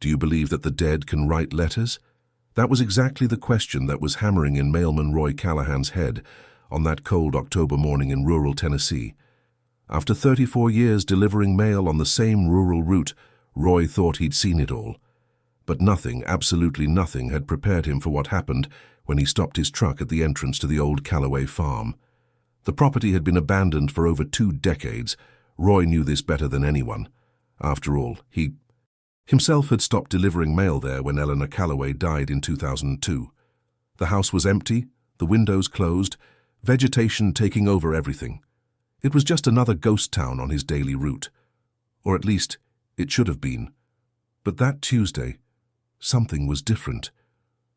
Do you believe that the dead can write letters? That was exactly the question that was hammering in Mailman Roy Callahan's head on that cold October morning in rural Tennessee. After 34 years delivering mail on the same rural route, Roy thought he'd seen it all. But nothing, absolutely nothing, had prepared him for what happened when he stopped his truck at the entrance to the old Calloway farm. The property had been abandoned for over 2 decades. Roy knew this better than anyone. After all, he himself had stopped delivering mail there when Eleanor Calloway died in 2002. The house was empty, the windows closed, vegetation taking over everything. It was just another ghost town on his daily route. Or at least, it should have been. But that Tuesday, something was different.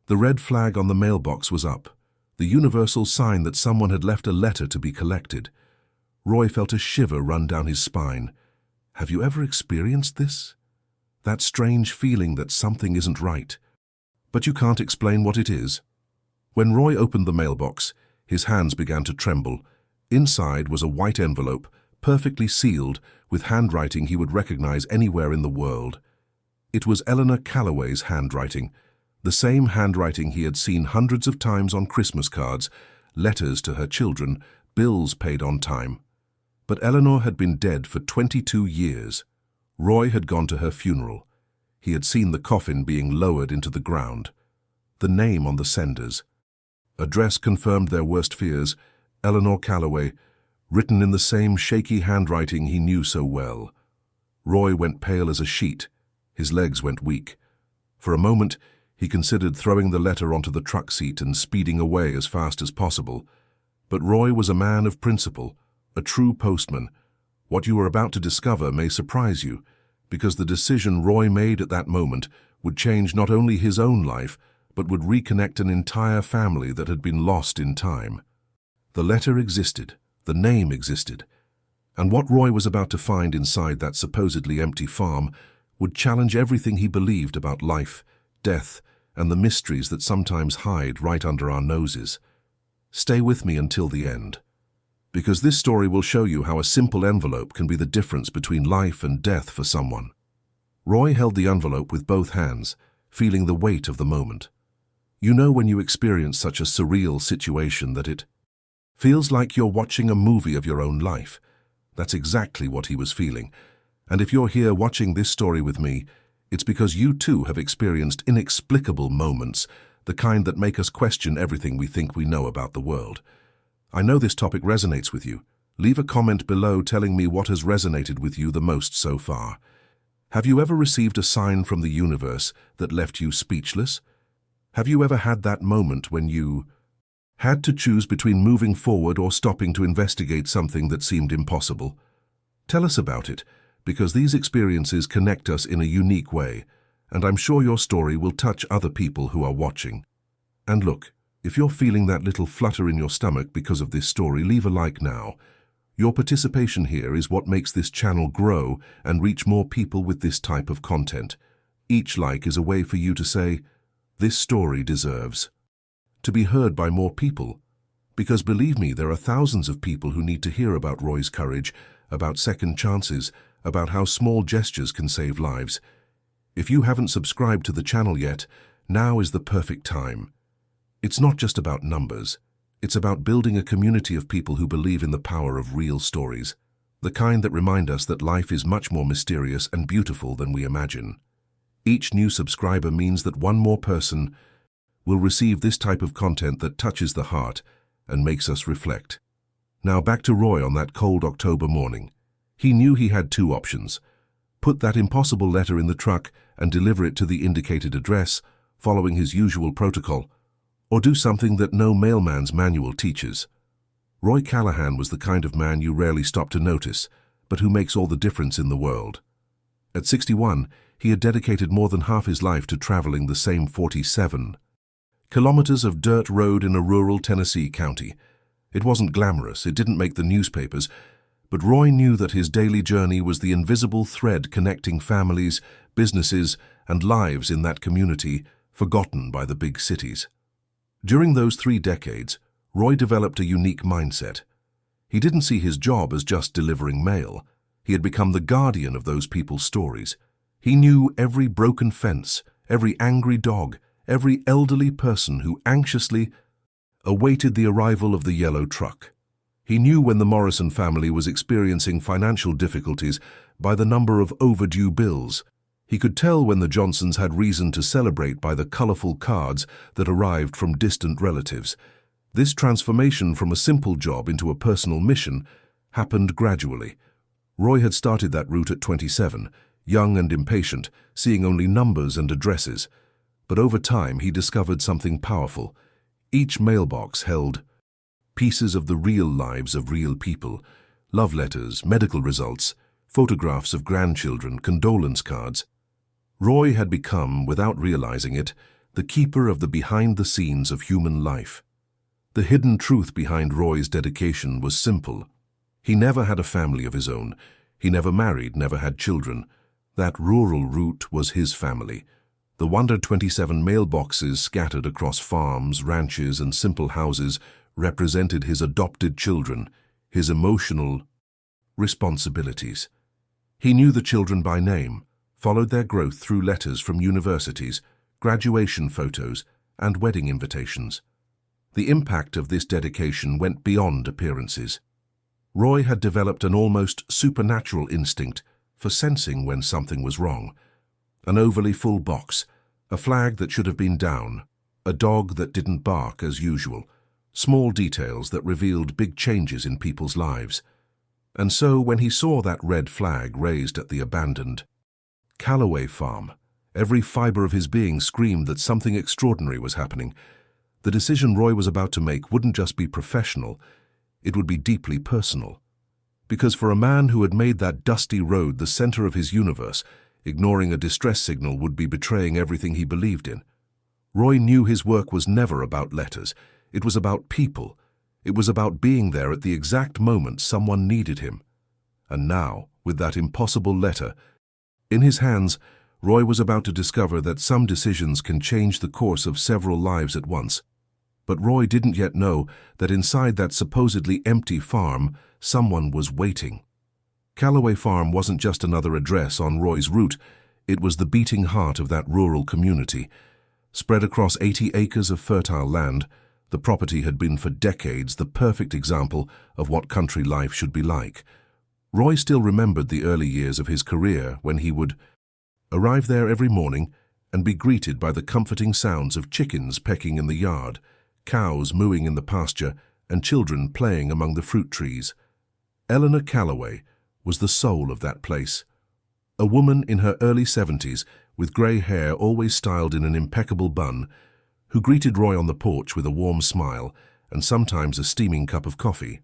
The red flag on the mailbox was up, the universal sign that someone had left a letter to be collected. Roy felt a shiver run down his spine. Have you ever experienced this? That strange feeling that something isn't right. But you can't explain what it is. When Roy opened the mailbox, his hands began to tremble. Inside was a white envelope, perfectly sealed, with handwriting he would recognize anywhere in the world. It was Eleanor Calloway's handwriting, the same handwriting he had seen hundreds of times on Christmas cards, letters to her children, bills paid on time. But Eleanor had been dead for 22 years. Roy had gone to her funeral. He had seen the coffin being lowered into the ground. The name on the senders. Address confirmed their worst fears, Eleanor Calloway, written in the same shaky handwriting he knew so well. Roy went pale as a sheet. His legs went weak. For a moment, he considered throwing the letter onto the truck seat and speeding away as fast as possible. But Roy was a man of principle, a true postman. What you are about to discover may surprise you, because the decision Roy made at that moment would change not only his own life, but would reconnect an entire family that had been lost in time. The letter existed, the name existed, and what Roy was about to find inside that supposedly empty farm would challenge everything he believed about life, death, and the mysteries that sometimes hide right under our noses. Stay with me until the end, because this story will show you how a simple envelope can be the difference between life and death for someone. Roy held the envelope with both hands, feeling the weight of the moment. You know when you experience such a surreal situation that it feels like you're watching a movie of your own life. That's exactly what he was feeling. And if you're here watching this story with me, it's because you too have experienced inexplicable moments, the kind that make us question everything we think we know about the world. I know this topic resonates with you. Leave a comment below telling me what has resonated with you the most so far. Have you ever received a sign from the universe that left you speechless? Have you ever had that moment when you had to choose between moving forward or stopping to investigate something that seemed impossible? Tell us about it, because these experiences connect us in a unique way, and I'm sure your story will touch other people who are watching. And look, if you're feeling that little flutter in your stomach because of this story, leave a like now. Your participation here is what makes this channel grow and reach more people with this type of content. Each like is a way for you to say, this story deserves to be heard by more people. Because believe me, there are thousands of people who need to hear about Roy's courage, about second chances, about how small gestures can save lives. If you haven't subscribed to the channel yet, now is the perfect time. It's not just about numbers. It's about building a community of people who believe in the power of real stories, the kind that remind us that life is much more mysterious and beautiful than we imagine. Each new subscriber means that one more person will receive this type of content that touches the heart and makes us reflect. Now back to Roy on that cold October morning. He knew he had 2 options. Put that impossible letter in the truck and deliver it to the indicated address, following his usual protocol, or do something that no mailman's manual teaches. Roy Callahan was the kind of man you rarely stop to notice, but who makes all the difference in the world. At 61, he had dedicated more than half his life to traveling the same 47 kilometers of dirt road in a rural Tennessee county. It wasn't glamorous, it didn't make the newspapers, but Roy knew that his daily journey was the invisible thread connecting families, businesses, and lives in that community forgotten by the big cities. During those 3 decades, Roy developed a unique mindset. He didn't see his job as just delivering mail. He had become the guardian of those people's stories. He knew every broken fence, every angry dog, every elderly person who anxiously awaited the arrival of the yellow truck. He knew when the Morrison family was experiencing financial difficulties by the number of overdue bills. He could tell when the Johnsons had reason to celebrate by the colorful cards that arrived from distant relatives. This transformation from a simple job into a personal mission happened gradually. Roy had started that route at 27, young and impatient, seeing only numbers and addresses. But over time he discovered something powerful. Each mailbox held pieces of the real lives of real people, love letters, medical results, photographs of grandchildren, condolence cards. Roy had become, without realizing it, the keeper of the behind-the-scenes of human life. The hidden truth behind Roy's dedication was simple. He never had a family of his own. He never married, never had children. That rural root was his family. The 127 mailboxes scattered across farms, ranches, and simple houses represented his adopted children, his emotional responsibilities. He knew the children by name, followed their growth through letters from universities, graduation photos, and wedding invitations. The impact of this dedication went beyond appearances. Roy had developed an almost supernatural instinct for sensing when something was wrong. An overly full box, a flag that should have been down, a dog that didn't bark as usual, small details that revealed big changes in people's lives. And so when he saw that red flag raised at the abandoned Calloway farm, every fiber of his being screamed that something extraordinary was happening. The decision Roy was about to make wouldn't just be professional, it would be deeply personal. Because for a man who had made that dusty road the center of his universe, ignoring a distress signal would be betraying everything he believed in. Roy knew his work was never about letters. It was about people. It was about being there at the exact moment someone needed him. And now, with that impossible letter in his hands, Roy was about to discover that some decisions can change the course of several lives at once. But Roy didn't yet know that inside that supposedly empty farm, someone was waiting. Calloway Farm wasn't just another address on Roy's route, it was the beating heart of that rural community. Spread across 80 acres of fertile land, the property had been for decades the perfect example of what country life should be like. Roy still remembered the early years of his career when he would arrive there every morning and be greeted by the comforting sounds of chickens pecking in the yard, cows mooing in the pasture, and children playing among the fruit trees. Eleanor Calloway was the soul of that place. A woman in her early 70s, with grey hair always styled in an impeccable bun, who greeted Roy on the porch with a warm smile and sometimes a steaming cup of coffee.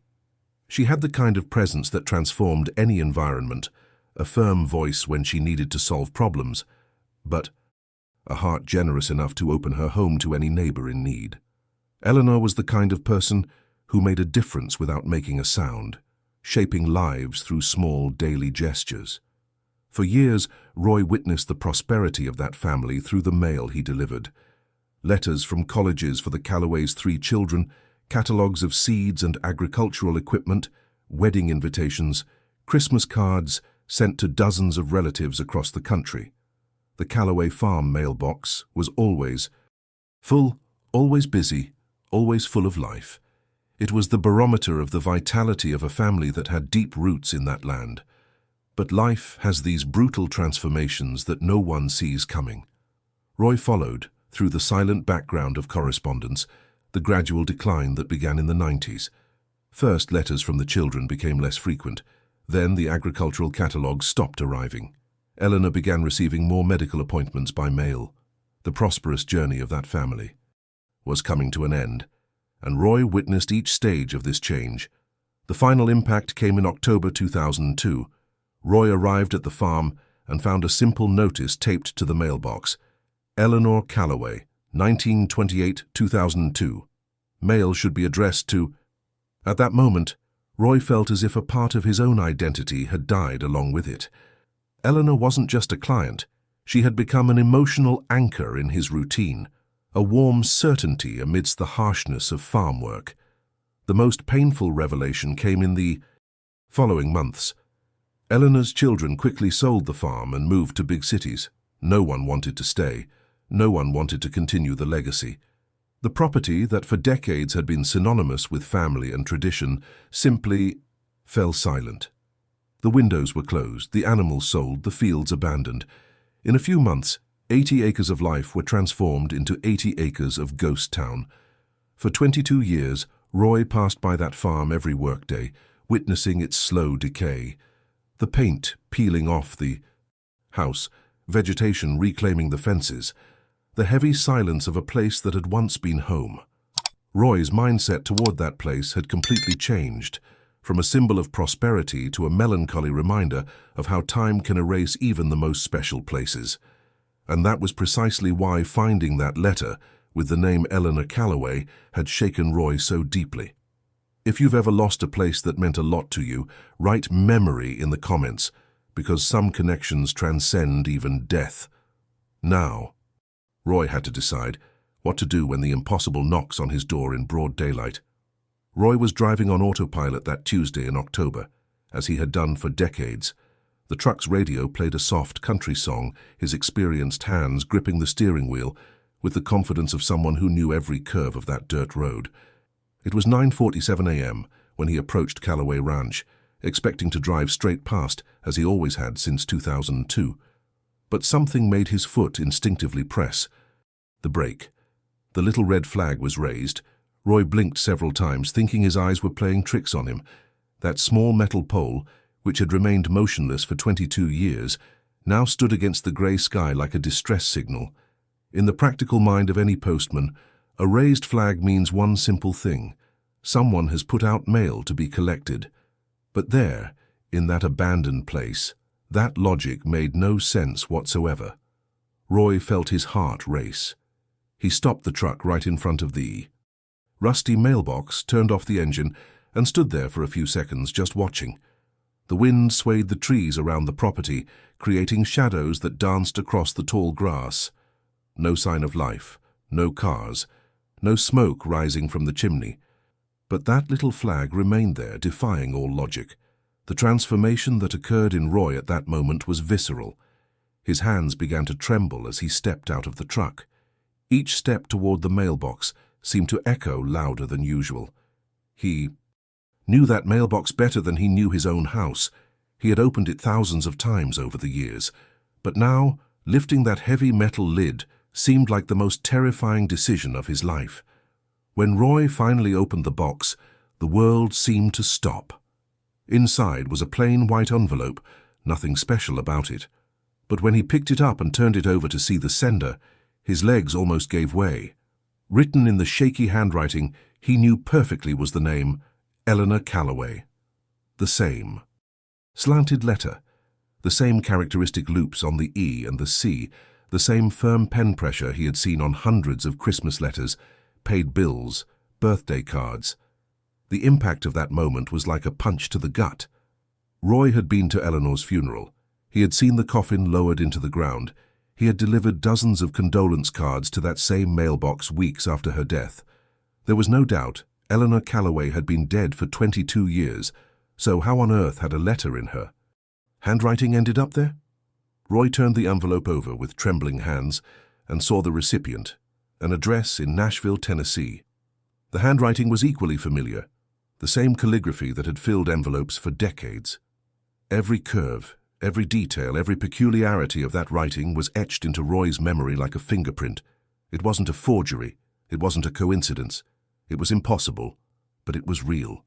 She had the kind of presence that transformed any environment, a firm voice when she needed to solve problems, but a heart generous enough to open her home to any neighbor in need. Eleanor was the kind of person who made a difference without making a sound, shaping lives through small daily gestures. For years, Roy witnessed the prosperity of that family through the mail he delivered. Letters from colleges for the Calloways' 3 children, catalogues of seeds and agricultural equipment, wedding invitations, Christmas cards sent to dozens of relatives across the country. The Calloway Farm mailbox was always full, always busy, always full of life. It was the barometer of the vitality of a family that had deep roots in that land. But life has these brutal transformations that no one sees coming. Roy followed, through the silent background of correspondence, the gradual decline that began in the 90s. First, letters from the children became less frequent. Then the agricultural catalogues stopped arriving. Eleanor began receiving more medical appointments by mail. The prosperous journey of that family was coming to an end, and Roy witnessed each stage of this change. The final impact came in October 2002. Roy arrived at the farm and found a simple notice taped to the mailbox. Eleanor Calloway, 1928-2002. Mail should be addressed to... At that moment, Roy felt as if a part of his own identity had died along with it. Eleanor wasn't just a client. She had become an emotional anchor in his routine, a warm certainty amidst the harshness of farm work. The most painful revelation came in the following months. Eleanor's children quickly sold the farm and moved to big cities. No one wanted to stay. No one wanted to continue the legacy. The property that for decades had been synonymous with family and tradition simply fell silent. The windows were closed, the animals sold, the fields abandoned. In a few months, 80 acres of life were transformed into 80 acres of ghost town. For 22 years, Roy passed by that farm every workday, witnessing its slow decay. The paint peeling off the house, vegetation reclaiming the fences, the heavy silence of a place that had once been home. Roy's mindset toward that place had completely changed, from a symbol of prosperity to a melancholy reminder of how time can erase even the most special places. And that was precisely why finding that letter, with the name Eleanor Calloway, had shaken Roy so deeply. If you've ever lost a place that meant a lot to you, write memory in the comments, because some connections transcend even death. Now, Roy had to decide what to do when the impossible knocks on his door in broad daylight. Roy was driving on autopilot that Tuesday in October, as he had done for decades. The truck's radio played a soft country song, his experienced hands gripping the steering wheel with the confidence of someone who knew every curve of that dirt road. It was 9:47 a.m. when he approached Calloway Ranch, expecting to drive straight past, as he always had since 2002. But something made his foot instinctively press. The brake. The little red flag was raised. Roy blinked several times, thinking his eyes were playing tricks on him. That small metal pole, which had remained motionless for 22 years, now stood against the grey sky like a distress signal. In the practical mind of any postman, a raised flag means one simple thing: someone has put out mail to be collected. But there, in that abandoned place, that logic made no sense whatsoever. Roy felt his heart race. He stopped the truck right in front of the rusty mailbox, turned off the engine, and stood there for a few seconds just watching. The wind swayed the trees around the property, creating shadows that danced across the tall grass. No sign of life, no cars, no smoke rising from the chimney. But that little flag remained there, defying all logic. The transformation that occurred in Roy at that moment was visceral. His hands began to tremble as he stepped out of the truck. Each step toward the mailbox seemed to echo louder than usual. He knew that mailbox better than he knew his own house. He had opened it thousands of times over the years. But now, lifting that heavy metal lid seemed like the most terrifying decision of his life. When Roy finally opened the box, the world seemed to stop. Inside was a plain white envelope, nothing special about it. But when he picked it up and turned it over to see the sender, his legs almost gave way. Written in the shaky handwriting he knew perfectly was the name Eleanor Calloway. The same slanted letter, the same characteristic loops on the E and the C, the same firm pen pressure he had seen on hundreds of Christmas letters, paid bills, birthday cards. The impact of that moment was like a punch to the gut. Roy had been to Eleanor's funeral. He had seen the coffin lowered into the ground. He had delivered dozens of condolence cards to that same mailbox weeks after her death. There was no doubt Eleanor Calloway had been dead for 22 years, so how on earth had a letter in her? Handwriting ended up there? Roy turned the envelope over with trembling hands and saw the recipient, an address in Nashville, Tennessee. The handwriting was equally familiar, the same calligraphy that had filled envelopes for decades. Every curve, every detail, every peculiarity of that writing was etched into Roy's memory like a fingerprint. It wasn't a forgery. It wasn't a coincidence. It was impossible, but it was real.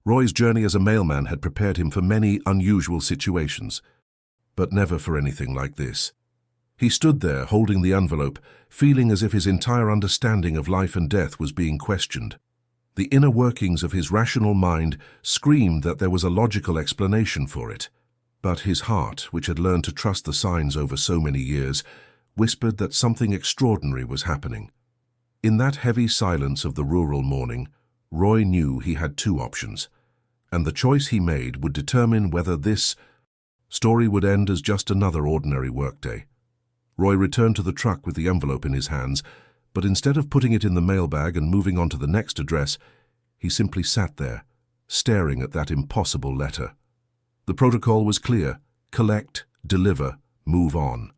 Roy's journey as a mailman had prepared him for many unusual situations, but never for anything like this. He stood there holding the envelope, feeling as if his entire understanding of life and death was being questioned. The inner workings of his rational mind screamed that there was a logical explanation for it. But his heart, which had learned to trust the signs over so many years, whispered that something extraordinary was happening. In that heavy silence of the rural morning, Roy knew he had two options, and the choice he made would determine whether this story would end as just another ordinary workday. Roy returned to the truck with the envelope in his hands, but instead of putting it in the mailbag and moving on to the next address, he simply sat there, staring at that impossible letter. The protocol was clear: collect, deliver, move on.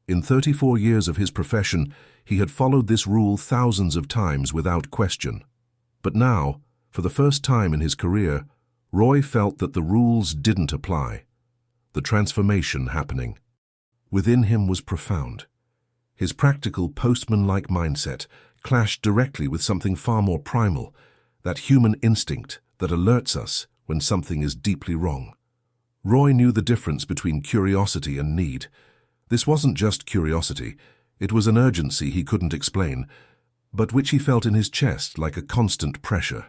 In 34 years of his profession, he had followed this rule thousands of times without question. But now, for the first time in his career, Roy felt that the rules didn't apply. The transformation happening within him was profound. His practical, postman-like mindset clashed directly with something far more primal, that human instinct that alerts us when something is deeply wrong. Roy knew the difference between curiosity and need. This wasn't just curiosity, it was an urgency he couldn't explain, but which he felt in his chest like a constant pressure.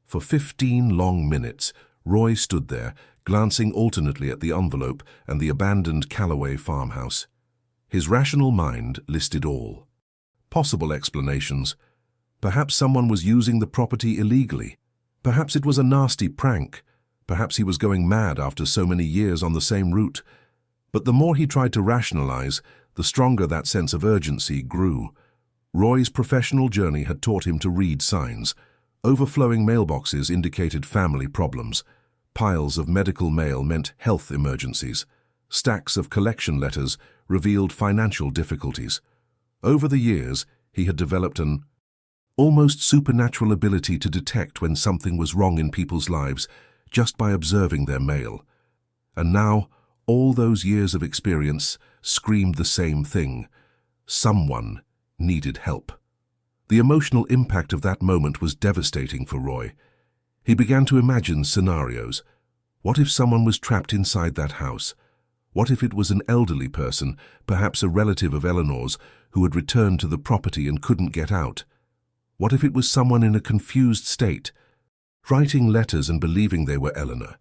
For 15 long minutes, Roy stood there, glancing alternately at the envelope and the abandoned Calloway farmhouse. His rational mind listed all possible explanations. Perhaps someone was using the property illegally. Perhaps it was a nasty prank. Perhaps he was going mad after so many years on the same route. But the more he tried to rationalize, the stronger that sense of urgency grew. Roy's professional journey had taught him to read signs. Overflowing mailboxes indicated family problems. Piles of medical mail meant health emergencies. Stacks of collection letters revealed financial difficulties. Over the years, he had developed an almost supernatural ability to detect when something was wrong in people's lives just by observing their mail. And now, all those years of experience screamed the same thing: someone needed help. The emotional impact of that moment was devastating for Roy. He began to imagine scenarios. What if someone was trapped inside that house? What if it was an elderly person, perhaps a relative of Eleanor's, who had returned to the property and couldn't get out? What if it was someone in a confused state, writing letters and believing they were Eleanor?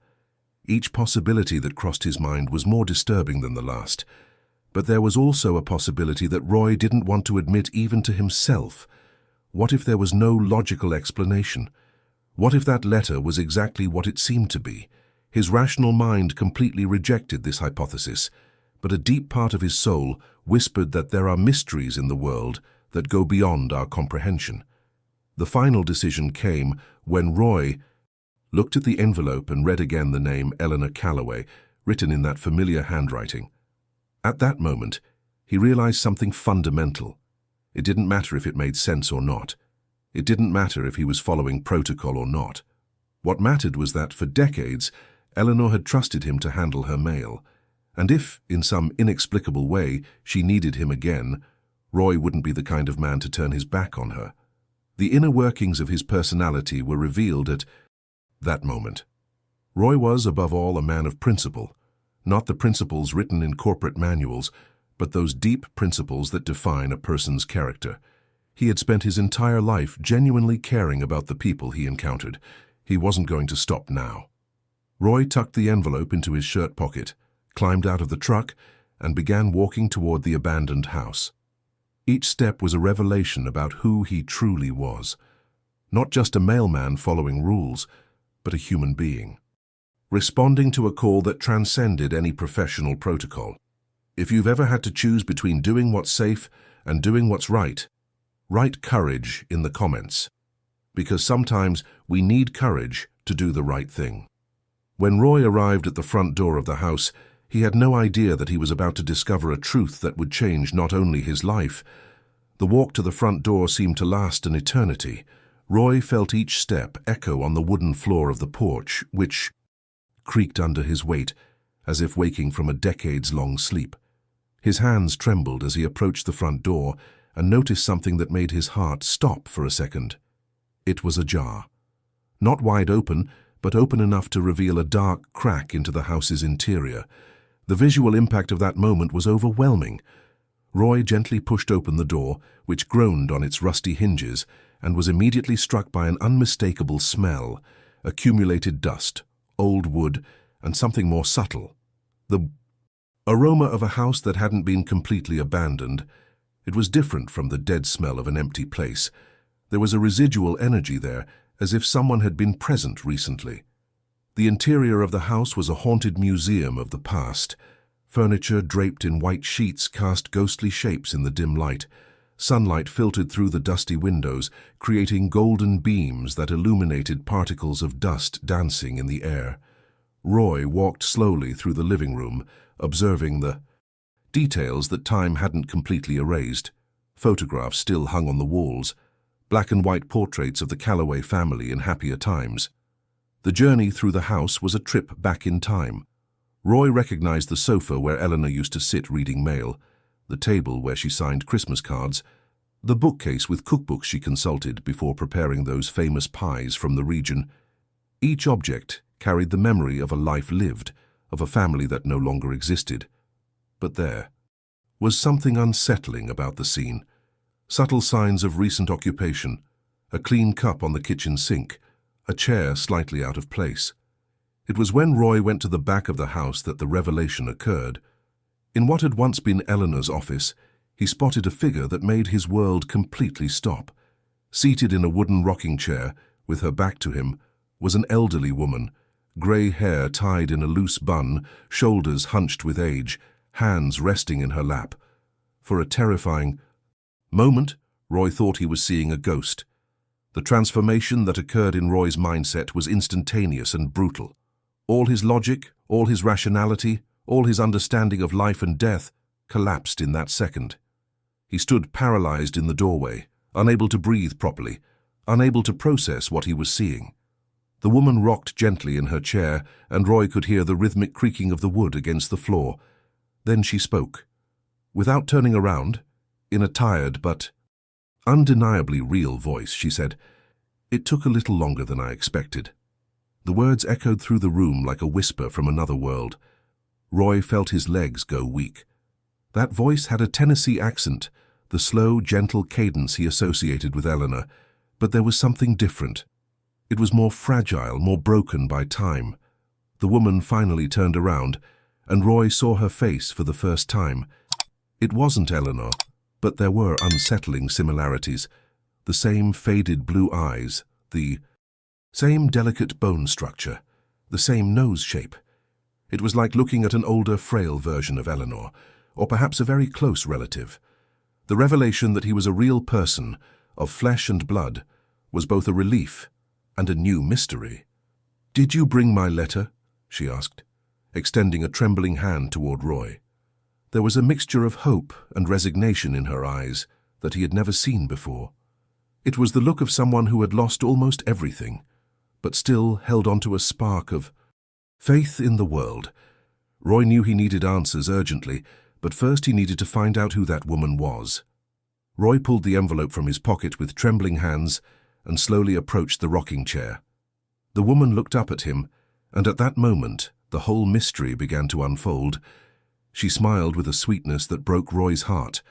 Each possibility that crossed his mind was more disturbing than the last. But there was also a possibility that Roy didn't want to admit even to himself. What if there was no logical explanation? What if that letter was exactly what it seemed to be? His rational mind completely rejected this hypothesis, but a deep part of his soul whispered that there are mysteries in the world that go beyond our comprehension. The final decision came when Roy looked at the envelope and read again the name Eleanor Calloway, written in that familiar handwriting. At that moment, he realized something fundamental. It didn't matter if it made sense or not. It didn't matter if he was following protocol or not. What mattered was that, for decades, Eleanor had trusted him to handle her mail. And if, in some inexplicable way, she needed him again, Roy wouldn't be the kind of man to turn his back on her. The inner workings of his personality were revealed at that moment. Roy was, above all, a man of principle. Not the principles written in corporate manuals, but those deep principles that define a person's character. He had spent his entire life genuinely caring about the people he encountered. He wasn't going to stop now. Roy tucked the envelope into his shirt pocket, climbed out of the truck, and began walking toward the abandoned house. Each step was a revelation about who he truly was. Not just a mailman following rules, but a human being, responding to a call that transcended any professional protocol. If you've ever had to choose between doing what's safe and doing what's right, write courage in the comments, because sometimes we need courage to do the right thing. When Roy arrived at the front door of the house, he had no idea that he was about to discover a truth that would change not only his life. The walk to the front door seemed to last an eternity. Roy felt each step echo on the wooden floor of the porch, which creaked under his weight, as if waking from a decades-long sleep. His hands trembled as he approached the front door and noticed something that made his heart stop for a second. It was ajar. Not wide open, but open enough to reveal a dark crack into the house's interior. The visual impact of that moment was overwhelming. Roy gently pushed open the door, which groaned on its rusty hinges, and was immediately struck by an unmistakable smell: accumulated dust, old wood, and something more subtle. The aroma of a house that hadn't been completely abandoned. It was different from the dead smell of an empty place. There was a residual energy there, as if someone had been present recently. The interior of the house was a haunted museum of the past. Furniture draped in white sheets cast ghostly shapes in the dim light. Sunlight filtered through the dusty windows, creating golden beams that illuminated particles of dust dancing in the air. Roy walked slowly through the living room, observing the details that time hadn't completely erased. Photographs still hung on the walls, black and white portraits of the Calloway family in happier times. The journey through the house was a trip back in time. Roy recognized the sofa where Eleanor used to sit reading mail, the table where she signed Christmas cards, the bookcase with cookbooks she consulted before preparing those famous pies from the region. Each object carried the memory of a life lived, of a family that no longer existed. But there was something unsettling about the scene. Subtle signs of recent occupation, a clean cup on the kitchen sink, a chair slightly out of place. It was when Roy went to the back of the house that the revelation occurred. In what had once been Eleanor's office, he spotted a figure that made his world completely stop. Seated in a wooden rocking chair, with her back to him, was an elderly woman, grey hair tied in a loose bun, shoulders hunched with age, hands resting in her lap. For a terrifying moment, Roy thought he was seeing a ghost. The transformation that occurred in Roy's mindset was instantaneous and brutal. All his logic, all his rationality, all his understanding of life and death collapsed in that second. He stood paralyzed in the doorway, unable to breathe properly, unable to process what he was seeing. The woman rocked gently in her chair, and Roy could hear the rhythmic creaking of the wood against the floor. Then she spoke. Without turning around, in a tired but undeniably real voice, she said, "It took a little longer than I expected." The words echoed through the room like a whisper from another world. Roy felt his legs go weak. That voice had a Tennessee accent, the slow, gentle cadence he associated with Eleanor, but there was something different. It was more fragile, more broken by time. The woman finally turned around, and Roy saw her face for the first time. It wasn't Eleanor, but there were unsettling similarities. The same faded blue eyes, the same delicate bone structure, the same nose shape. It was like looking at an older, frail version of Eleanor, or perhaps a very close relative. The revelation that he was a real person, of flesh and blood, was both a relief and a new mystery. "Did you bring my letter?" she asked, extending a trembling hand toward Roy. There was a mixture of hope and resignation in her eyes that he had never seen before. It was the look of someone who had lost almost everything, but still held onto a spark of faith in the world. Roy knew he needed answers urgently, but first he needed to find out who that woman was. Roy pulled the envelope from his pocket with trembling hands and slowly approached the rocking chair. The woman looked up at him, and at that moment the whole mystery began to unfold. She smiled with a sweetness that broke Roy's heart,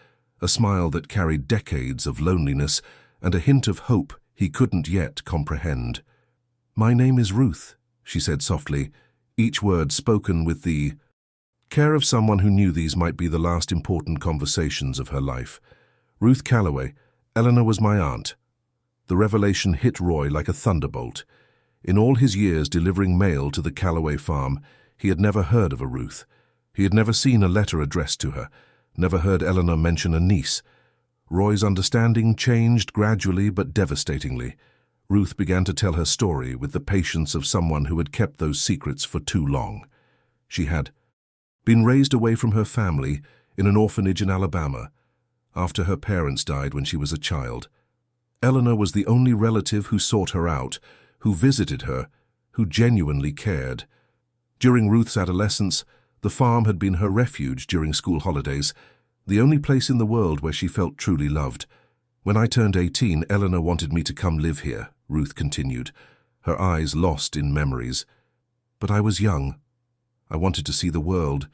a smile that carried decades of loneliness and a hint of hope he couldn't yet comprehend. "My name is Ruth," she said softly, each word spoken with the care of someone who knew these might be the last important conversations of her life. "Ruth Calloway. Eleanor was my aunt." The revelation hit Roy like a thunderbolt. In all his years delivering mail to the Calloway farm, he had never heard of a Ruth. He had never seen a letter addressed to her, never heard Eleanor mention a niece. Roy's understanding changed gradually but devastatingly. Ruth began to tell her story with the patience of someone who had kept those secrets for too long. She had been raised away from her family in an orphanage in Alabama after her parents died when she was a child. Eleanor was the only relative who sought her out, who visited her, who genuinely cared. During Ruth's adolescence, the farm had been her refuge during school holidays, the only place in the world where she felt truly loved. "When I turned 18, Eleanor wanted me to come live here," Ruth continued, her eyes lost in memories. "But I was young. I wanted to see the world,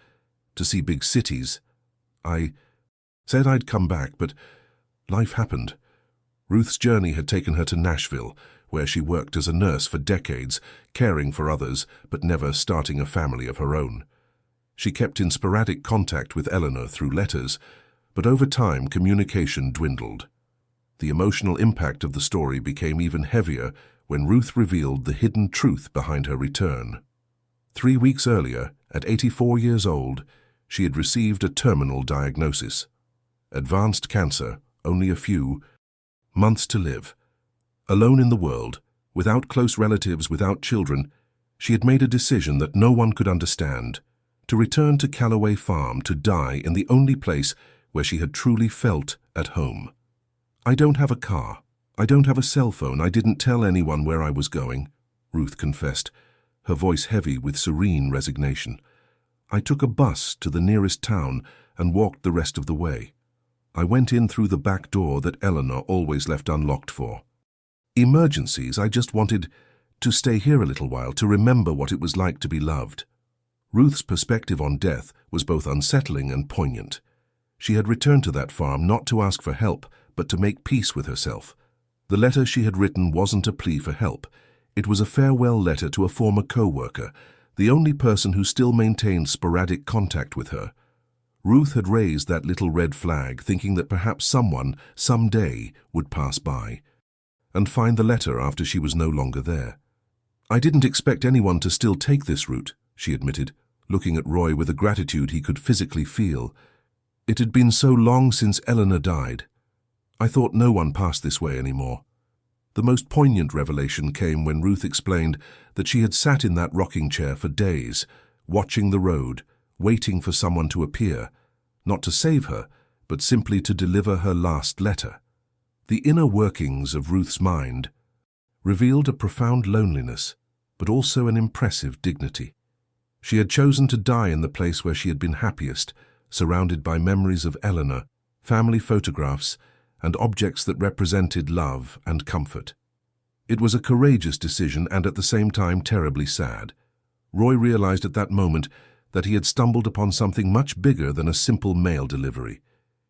to see big cities. I said I'd come back, but life happened." Ruth's journey had taken her to Nashville, where she worked as a nurse for decades, caring for others, but never starting a family of her own. She kept in sporadic contact with Eleanor through letters, but over time communication dwindled. The emotional impact of the story became even heavier when Ruth revealed the hidden truth behind her return. 3 weeks earlier, at 84 years old, she had received a terminal diagnosis. Advanced cancer, only a few months to live. Alone in the world, without close relatives, without children, She had made a decision that no one could understand, to return to Calloway Farm to die in the only place where she had truly felt at home. "I don't have a car. I don't have a cell phone. I didn't tell anyone where I was going," Ruth confessed, her voice heavy with serene resignation. "I took a bus to the nearest town and walked the rest of the way. I went in through the back door that Eleanor always left unlocked for emergencies. I just wanted to stay here a little while, to remember what it was like to be loved." Ruth's perspective on death was both unsettling and poignant. She had returned to that farm not to ask for help, but to make peace with herself. The letter she had written wasn't a plea for help. It was a farewell letter to a former co-worker, the only person who still maintained sporadic contact with her. Ruth had raised that little red flag, thinking that perhaps someone, someday, would pass by and find the letter after she was no longer there. "I didn't expect anyone to still take this route," she admitted, looking at Roy with a gratitude he could physically feel. "It had been so long since Eleanor died. I thought no one passed this way anymore." The most poignant revelation came when Ruth explained that she had sat in that rocking chair for days, watching the road, waiting for someone to appear, not to save her, but simply to deliver her last letter. The inner workings of Ruth's mind revealed a profound loneliness, but also an impressive dignity. She had chosen to die in the place where she had been happiest, surrounded by memories of Eleanor, family photographs, and objects that represented love and comfort. It was a courageous decision and at the same time terribly sad. Roy realized at that moment that he had stumbled upon something much bigger than a simple mail delivery.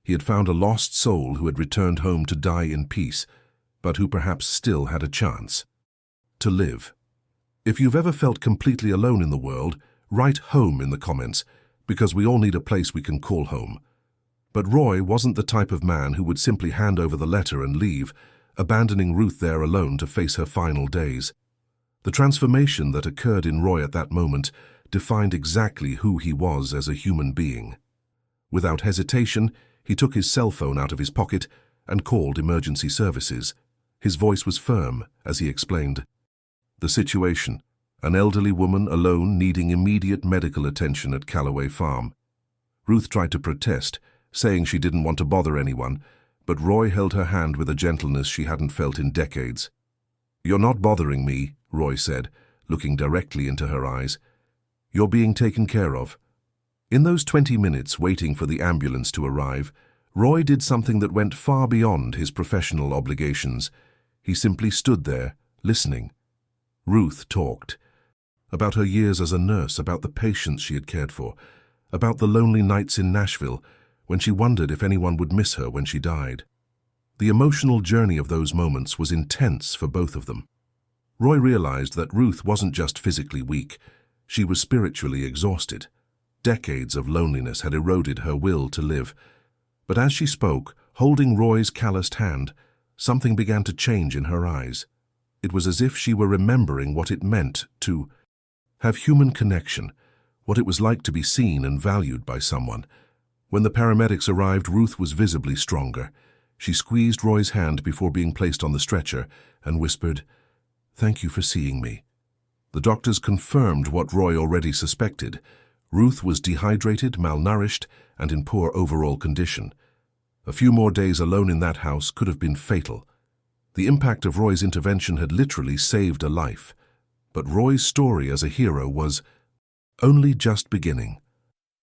He had found a lost soul who had returned home to die in peace, but who perhaps still had a chance to live. If you've ever felt completely alone in the world, write home in the comments, because we all need a place we can call home. But Roy wasn't the type of man who would simply hand over the letter and leave, abandoning Ruth there alone to face her final days. The transformation that occurred in Roy at that moment defined exactly who he was as a human being. Without hesitation, he took his cell phone out of his pocket and called emergency services. His voice was firm as he explained the situation: an elderly woman alone needing immediate medical attention at Calloway Farm. Ruth tried to protest, saying she didn't want to bother anyone, but Roy held her hand with a gentleness she hadn't felt in decades. "You're not bothering me," Roy said, looking directly into her eyes. "You're being taken care of." In those 20 minutes waiting for the ambulance to arrive, Roy did something that went far beyond his professional obligations. He simply stood there, listening. Ruth talked about her years as a nurse, about the patients she had cared for, about the lonely nights in Nashville when she wondered if anyone would miss her when she died. The emotional journey of those moments was intense for both of them. Roy realized that Ruth wasn't just physically weak, she was spiritually exhausted. Decades of loneliness had eroded her will to live. But as she spoke, holding Roy's calloused hand, something began to change in her eyes. It was as if she were remembering what it meant to have human connection, what it was like to be seen and valued by someone. When the paramedics arrived, Ruth was visibly stronger. She squeezed Roy's hand before being placed on the stretcher and whispered, "Thank you for seeing me." The doctors confirmed what Roy already suspected. Ruth was dehydrated, malnourished, and in poor overall condition. A few more days alone in that house could have been fatal. The impact of Roy's intervention had literally saved a life. But Roy's story as a hero was only just beginning.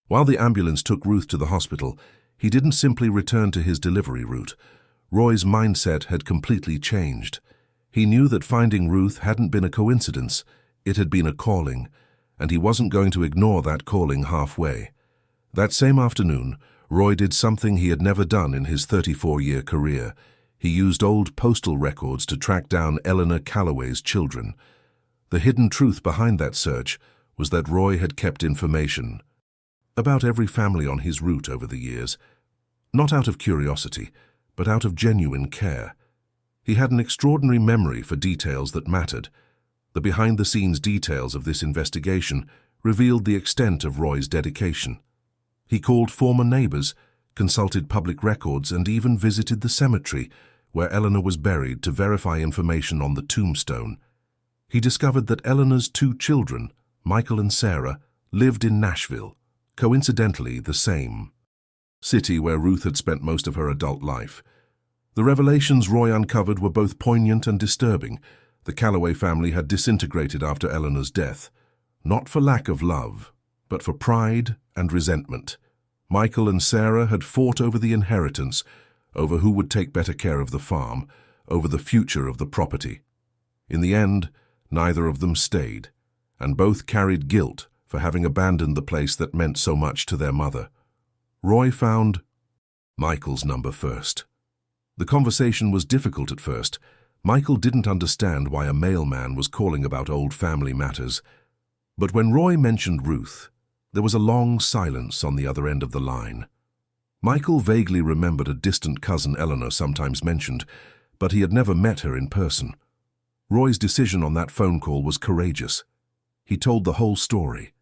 While the ambulance took Ruth to the hospital, he didn't simply return to his delivery route. Roy's mindset had completely changed. He knew that finding Ruth hadn't been a coincidence, it had been a calling, and he wasn't going to ignore that calling halfway. That same afternoon, Roy did something he had never done in his 34-year career. He used old postal records to track down Eleanor Calloway's children. The hidden truth behind that search was that Roy had kept information about every family on his route over the years, not out of curiosity, but out of genuine care. He had an extraordinary memory for details that mattered. The behind-the-scenes details of this investigation revealed the extent of Roy's dedication. He called former neighbors, consulted public records, and even visited the cemetery where Eleanor was buried to verify information on the tombstone. He discovered that Eleanor's two children, Michael and Sarah, lived in Nashville, coincidentally the same city where Ruth had spent most of her adult life. The revelations Roy uncovered were both poignant and disturbing. The Calloway family had disintegrated after Eleanor's death, not for lack of love, but for pride and resentment. Michael and Sarah had fought over the inheritance, over who would take better care of the farm, over the future of the property. In the end, neither of them stayed, and both carried guilt for having abandoned the place that meant so much to their mother. Roy found Michael's number first. The conversation was difficult at first. Michael didn't understand why a mailman was calling about old family matters. But when Roy mentioned Ruth, there was a long silence on the other end of the line. Michael vaguely remembered a distant cousin Eleanor sometimes mentioned, but he had never met her in person. Roy's decision on that phone call was courageous. He told the whole story.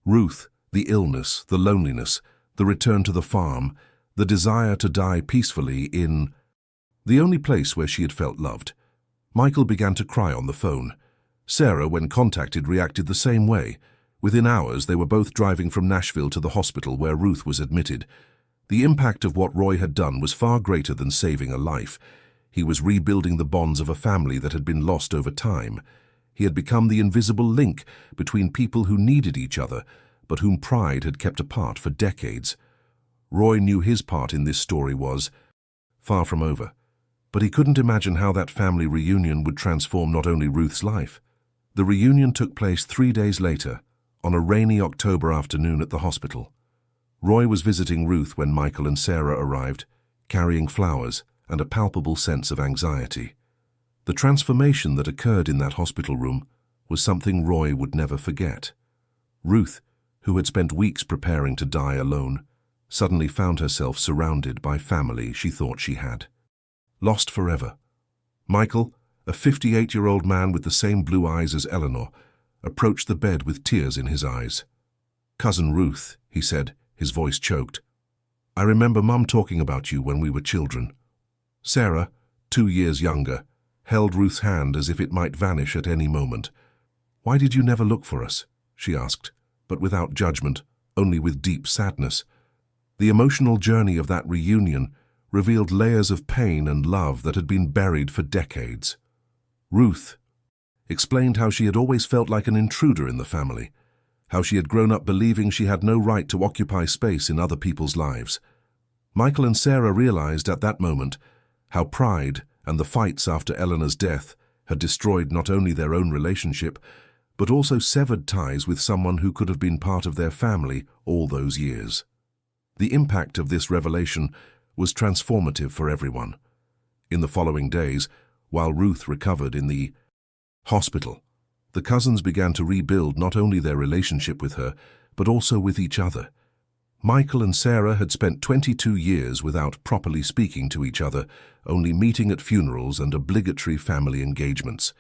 Ruth, the illness, the loneliness, the return to the farm, the desire to die peacefully in the only place where she had felt loved. Michael began to cry on the phone. Sarah, when contacted, reacted the same way. Within hours, they were both driving from Nashville to the hospital where Ruth was admitted. The impact of what Roy had done was far greater than saving a life. He was rebuilding the bonds of a family that had been lost over time. He had become the invisible link between people who needed each other, but whom pride had kept apart for decades. Roy knew his part in this story was far from over, but he couldn't imagine how that family reunion would transform not only Ruth's life. The reunion took place 3 days later, on a rainy October afternoon at the hospital. Roy was visiting Ruth when Michael and Sarah arrived, carrying flowers and a palpable sense of anxiety. The transformation that occurred in that hospital room was something Roy would never forget. Ruth, who had spent weeks preparing to die alone, suddenly found herself surrounded by family she thought she had. Lost forever. Michael, a 58-year-old man with the same blue eyes as Eleanor, approached the bed with tears in his eyes. "Cousin Ruth," he said, his voice choked. "I remember Mum talking about you when we were children." Sarah, 2 years younger, held Ruth's hand as if it might vanish at any moment. "Why did you never look for us?" she asked, but without judgment, only with deep sadness. The emotional journey of that reunion revealed layers of pain and love that had been buried for decades. Ruth explained how she had always felt like an intruder in the family, how she had grown up believing she had no right to occupy space in other people's lives. Michael and Sarah realized at that moment how pride and the fights after Eleanor's death had destroyed not only their own relationship, but also severed ties with someone who could have been part of their family all those years. The impact of this revelation was transformative for everyone. In the following days, while Ruth recovered in the hospital, the cousins began to rebuild not only their relationship with her, but also with each other. Michael and Sarah had spent 22 years without properly speaking to each other, only meeting at funerals and obligatory family engagements.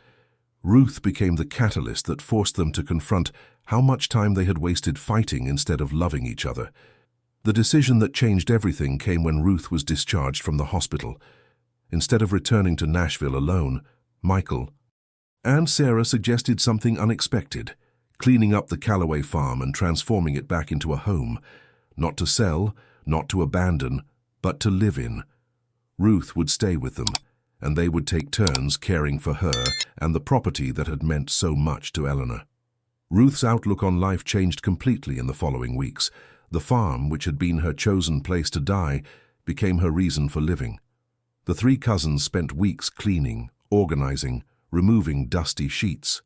Ruth became the catalyst that forced them to confront how much time they had wasted fighting instead of loving each other. The decision that changed everything came when Ruth was discharged from the hospital. Instead of returning to Nashville alone, Michael and Sarah suggested something unexpected, cleaning up the Calloway farm and transforming it back into a home, not to sell, not to abandon, but to live in. Ruth would stay with them, and they would take turns caring for her and the property that had meant so much to Eleanor. Ruth's outlook on life changed completely in the following weeks. The farm, which had been her chosen place to die, became her reason for living. The three cousins spent weeks cleaning, organizing, removing dusty sheets.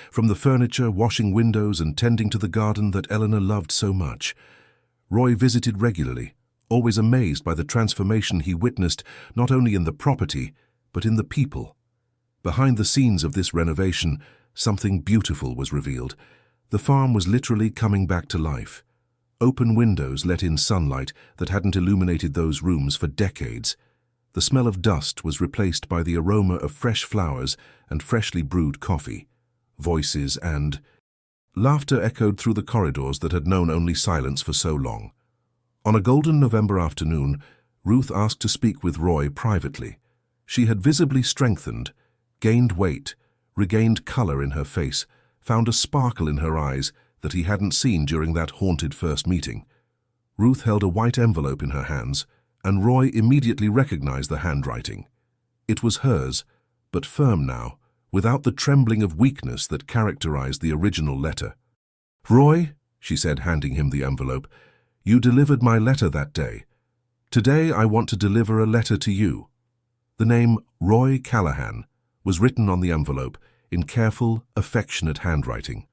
From the furniture, washing windows, and tending to the garden that Eleanor loved so much. Roy visited regularly, always amazed by the transformation he witnessed not only in the property, but in the people. Behind the scenes of this renovation, something beautiful was revealed. The farm was literally coming back to life. Open windows let in sunlight that hadn't illuminated those rooms for decades. The smell of dust was replaced by the aroma of fresh flowers and freshly brewed coffee. Voices and laughter echoed through the corridors that had known only silence for so long. On a golden November afternoon, Ruth asked to speak with Roy privately. She had visibly strengthened, gained weight, regained color in her face, found a sparkle in her eyes that he hadn't seen during that haunted first meeting. Ruth held a white envelope in her hands, and Roy immediately recognized the handwriting. It was hers, but firm now, without the trembling of weakness that characterized the original letter. "Roy," she said, handing him the envelope, "you delivered my letter that day. Today I want to deliver a letter to you." The name Roy Callahan was written on the envelope in careful, affectionate handwriting.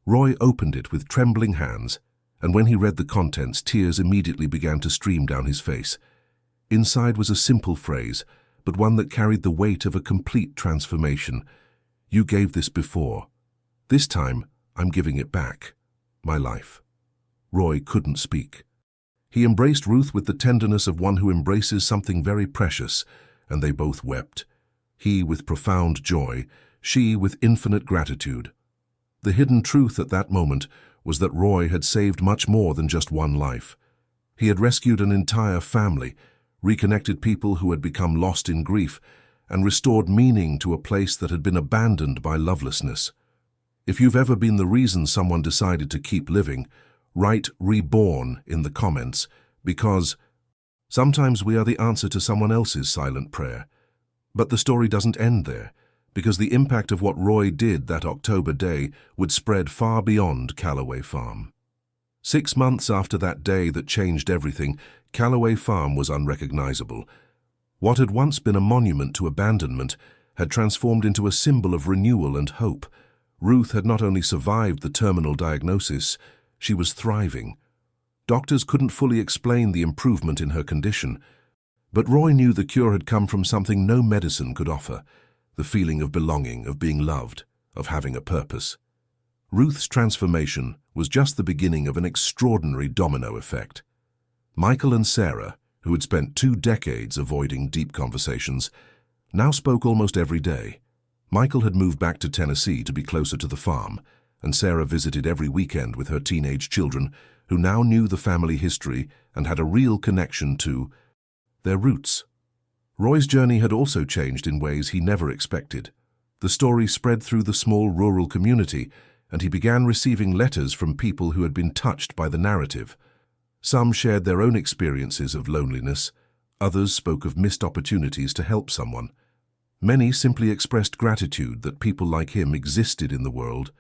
Roy opened it with trembling hands, and when he read the contents, tears immediately began to stream down his face. Inside was a simple phrase, but one that carried the weight of a complete transformation. "You gave this before. This time, I'm giving it back. My life." Roy couldn't speak. He embraced Ruth with the tenderness of one who embraces something very precious, and they both wept. He with profound joy, she with infinite gratitude. The hidden truth at that moment was that Roy had saved much more than just one life. He had rescued an entire family, reconnected people who had become lost in grief, and restored meaning to a place that had been abandoned by lovelessness. If you've ever been the reason someone decided to keep living, write "reborn" in the comments, because sometimes we are the answer to someone else's silent prayer. But the story doesn't end there, because the impact of what Roy did that October day would spread far beyond Calloway Farm. 6 months after that day that changed everything, Calloway Farm was unrecognizable. What had once been a monument to abandonment had transformed into a symbol of renewal and hope. Ruth had not only survived the terminal diagnosis, she was thriving. Doctors couldn't fully explain the improvement in her condition, but Roy knew the cure had come from something no medicine could offer: the feeling of belonging, of being loved, of having a purpose. Ruth's transformation was just the beginning of an extraordinary domino effect. Michael and Sarah, who had spent 2 decades avoiding deep conversations, now spoke almost every day. Michael had moved back to Tennessee to be closer to the farm, and Sarah visited every weekend with her teenage children, who now knew the family history and had a real connection to their roots. Roy's journey had also changed in ways he never expected. The story spread through the small rural community, and he began receiving letters from people who had been touched by the narrative. Some shared their own experiences of loneliness, others spoke of missed opportunities to help someone. Many simply expressed gratitude that people like him existed in the world.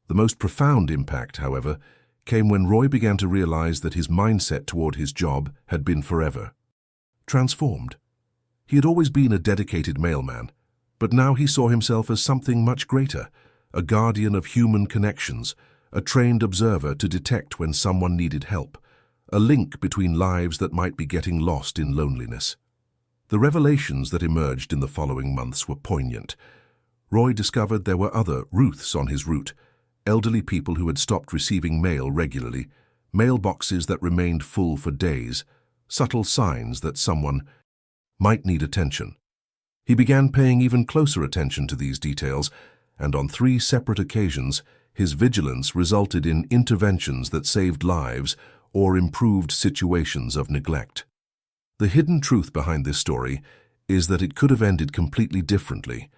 The most profound impact, however, came when Roy began to realize that his mindset toward his job had been forever transformed. He had always been a dedicated mailman, but now he saw himself as something much greater, a guardian of human connections, a trained observer to detect when someone needed help, a link between lives that might be getting lost in loneliness. The revelations that emerged in the following months were poignant. Roy discovered there were other Ruths on his route, elderly people who had stopped receiving mail regularly, mailboxes that remained full for days, subtle signs that someone might need attention. He began paying even closer attention to these details, and on 3 separate occasions, his vigilance resulted in interventions that saved lives or improved situations of neglect. The hidden truth behind this story is that it could have ended completely differently.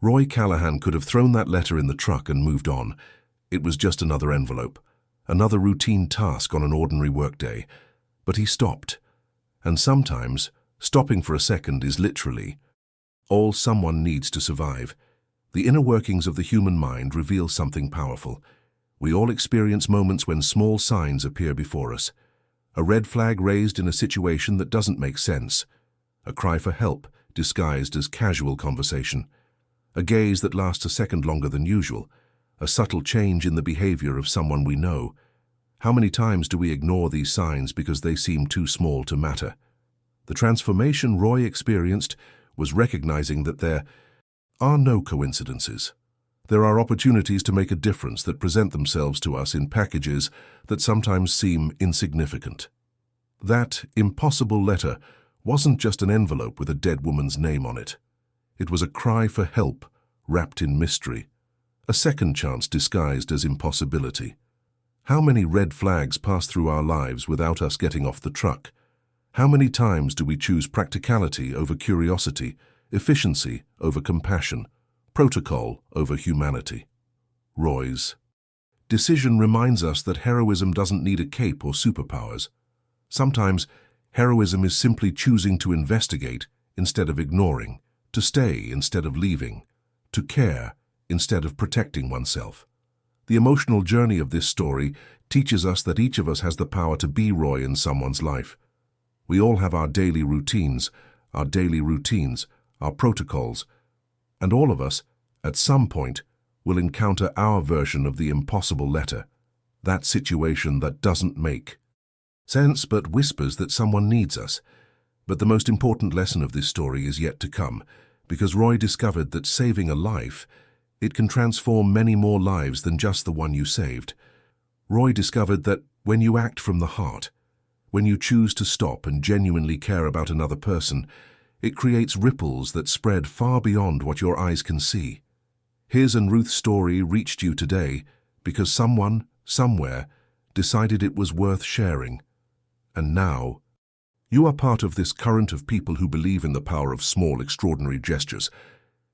Roy Callahan could have thrown that letter in the truck and moved on. It was just another envelope, another routine task on an ordinary workday. But he stopped. And sometimes, stopping for a second is literally all someone needs to survive. The inner workings of the human mind reveal something powerful. We all experience moments when small signs appear before us. A red flag raised in a situation that doesn't make sense. A cry for help disguised as casual conversation. A gaze that lasts a second longer than usual. A subtle change in the behavior of someone we know. How many times do we ignore these signs because they seem too small to matter? The transformation Roy experienced was recognizing that there are no coincidences. There are opportunities to make a difference that present themselves to us in packages that sometimes seem insignificant. That impossible letter wasn't just an envelope with a dead woman's name on it. It was a cry for help wrapped in mystery, a second chance disguised as impossibility. How many red flags pass through our lives without us getting off the truck? How many times do we choose practicality over curiosity, efficiency over compassion, Protocol over humanity. Roy's decision reminds us that heroism doesn't need a cape or superpowers. Sometimes, heroism is simply choosing to investigate instead of ignoring, to stay instead of leaving, to care instead of protecting oneself. The emotional journey of this story teaches us that each of us has the power to be Roy in someone's life. We all have our daily routines, our protocols, and all of us, at some point, will encounter our version of the impossible letter, that situation that doesn't make sense but whispers that someone needs us. But the most important lesson of this story is yet to come, because Roy discovered that saving a life, it can transform many more lives than just the one you saved. Roy discovered that when you act from the heart, when you choose to stop and genuinely care about another person, it creates ripples that spread far beyond what your eyes can see. His and Ruth's story reached you today because someone, somewhere, decided it was worth sharing. And now, you are part of this current of people who believe in the power of small, extraordinary gestures.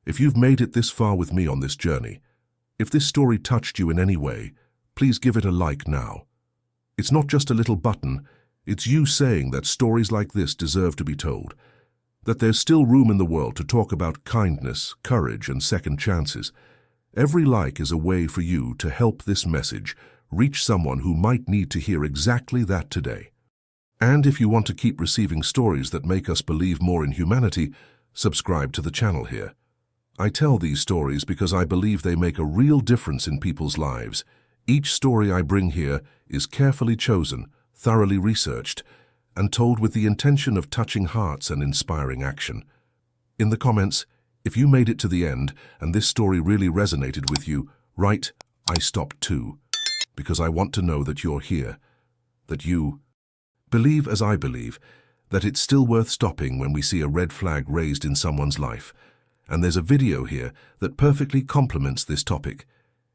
If you've made it this far with me on this journey, if this story touched you in any way, please give it a like now. It's not just a little button, it's you saying that stories like this deserve to be told, that there's still room in the world to talk about kindness, courage, and second chances. Every like is a way for you to help this message reach someone who might need to hear exactly that today. And if you want to keep receiving stories that make us believe more in humanity, subscribe to the channel here. I tell these stories because I believe they make a real difference in people's lives. Each story I bring here is carefully chosen, thoroughly researched, and told with the intention of touching hearts and inspiring action. In the comments, if you made it to the end and this story really resonated with you, write, "I stopped too," because I want to know that you're here, that you believe as I believe, that it's still worth stopping when we see a red flag raised in someone's life. And there's a video here that perfectly complements this topic.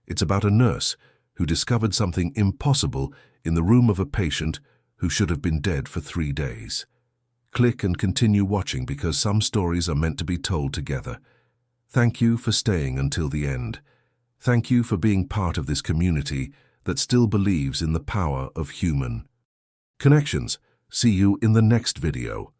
It's about a nurse who discovered something impossible in the room of a patient who should have been dead for 3 days. Click and continue watching because some stories are meant to be told together. Thank you for staying until the end. Thank you for being part of this community that still believes in the power of human connections. See you in the next video.